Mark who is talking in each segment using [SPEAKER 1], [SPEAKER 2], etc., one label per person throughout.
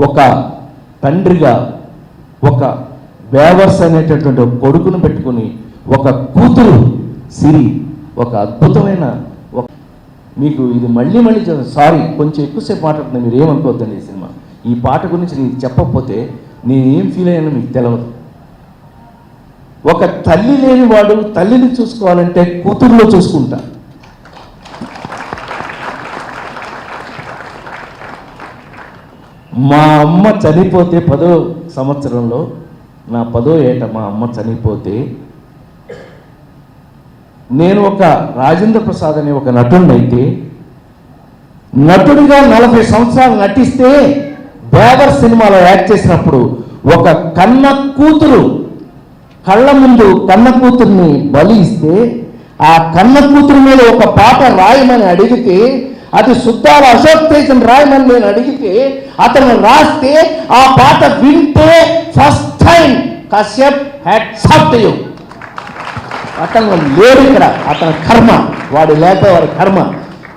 [SPEAKER 1] ఒక తండ్రిగా ఒక వేవర్స్ అనేటటువంటి కొడుకును పెట్టుకుని ఒక కూతురు సిరి ఒక అద్భుతమైన మీకు ఇది మళ్ళీ సారీ కొంచెం ఎక్కువసేపు మాట్లాడుతున్నాను, మీరు ఏమనుకోవద్దండి. ఈ సినిమా ఈ పాట గురించి నీకు చెప్పకపోతే నేనేం ఫీల్ అయ్యానో మీకు తెలియదు. ఒక తల్లి లేని వాడు తల్లిని చూసుకోవాలంటే కూతురులో చూసుకుంటా. మా అమ్మ చనిపోతే 10వ సంవత్సరంలో నా 10వ ఏట మా అమ్మ చనిపోతే నేను ఒక రాజేంద్ర ప్రసాద్ అనే ఒక నటుడినైతే నటుడిగా 40 సంవత్సరాలు నటిస్తే దేవర్ సినిమాలో యాక్ట్ చేసినప్పుడు ఒక కన్న కూతురు కళ్ళ ముందు కన్న కూతుర్ని బలి ఇస్తే ఆ కన్న కూతురు మీద ఒక పాట రాయమని అడిగితే అది సుద్దాల అశోక్ తేజన్ రాయమని నేను అడిగితే అతను రాస్తే ఆ పాట వింటే first time Kashyap hats off to you. అతను లేడు ఇక్కడ, అతని కర్మ, వాడు లేకపోతే వాడి కర్మ,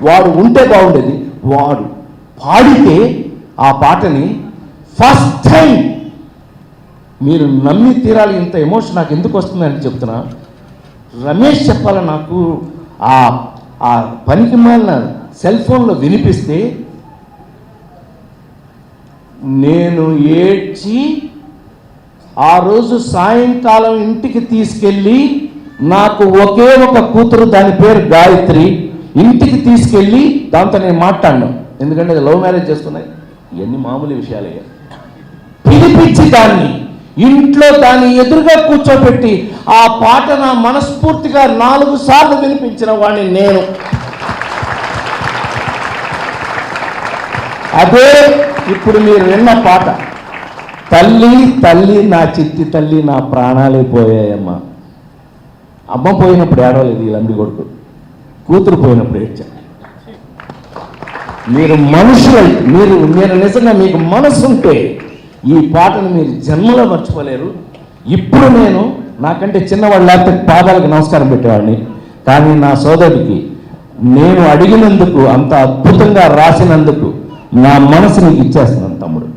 [SPEAKER 1] వాడు ఉంటే బాగుండేది. వాడు పాడితే ఆ పాటని ఫస్ట్ టైం మీరు నమ్మి తీరాలి. ఇంత ఎమోషన్ నాకు ఎందుకు వస్తుందని చెప్తున్నా. రమేష్ చెప్పాల నాకు ఆ పనికి మాలిన సెల్ ఫోన్లో వినిపిస్తే నేను ఏడ్చి ఆ రోజు సాయంకాలం ఇంటికి తీసుకెళ్ళి నాకు ఒకే ఒక కూతురు, దాని పేరు గాయత్రి, ఇంటికి తీసుకెళ్ళి దాంతో నేను మాట్లాడినాను. ఎందుకంటే లవ్ మ్యారేజ్ చేస్తున్నాయి, ఇవన్నీ మామూలు విషయాలయ్యా. పిలిపించి దాన్ని ఇంట్లో దాన్ని ఎదురుగా కూర్చోబెట్టి ఆ పాట నా మనస్ఫూర్తిగా 4 సార్లు వినిపించిన వాడిని నేను. అదే ఇప్పుడు మీరు విన్న పాట. తల్లి తల్లి నా చిట్టి తల్లి నా ప్రాణాలే పోయాయమ్మా. అమ్మ పోయినప్పుడు ఏడవలేదు ఈ లంబి కొడుకు, కూతురు పోయినప్పుడు ఏడ్చా. మీరు మనుషులై మీరు నిజంగా మీకు మనసు ఉంటే ఈ పాటను మీరు జన్మలో మర్చిపోలేరు. ఇప్పుడు నేను నాకంటే చిన్నవాడు లేకపోతే పాదాలకు నమస్కారం పెట్టేవాడిని, కానీ నా సోదరుడికి నేను అడిగినందుకు అంత అద్భుతంగా రాసినందుకు నా మనసు నీకు ఇచ్చేస్తున్నాను తమ్ముడు.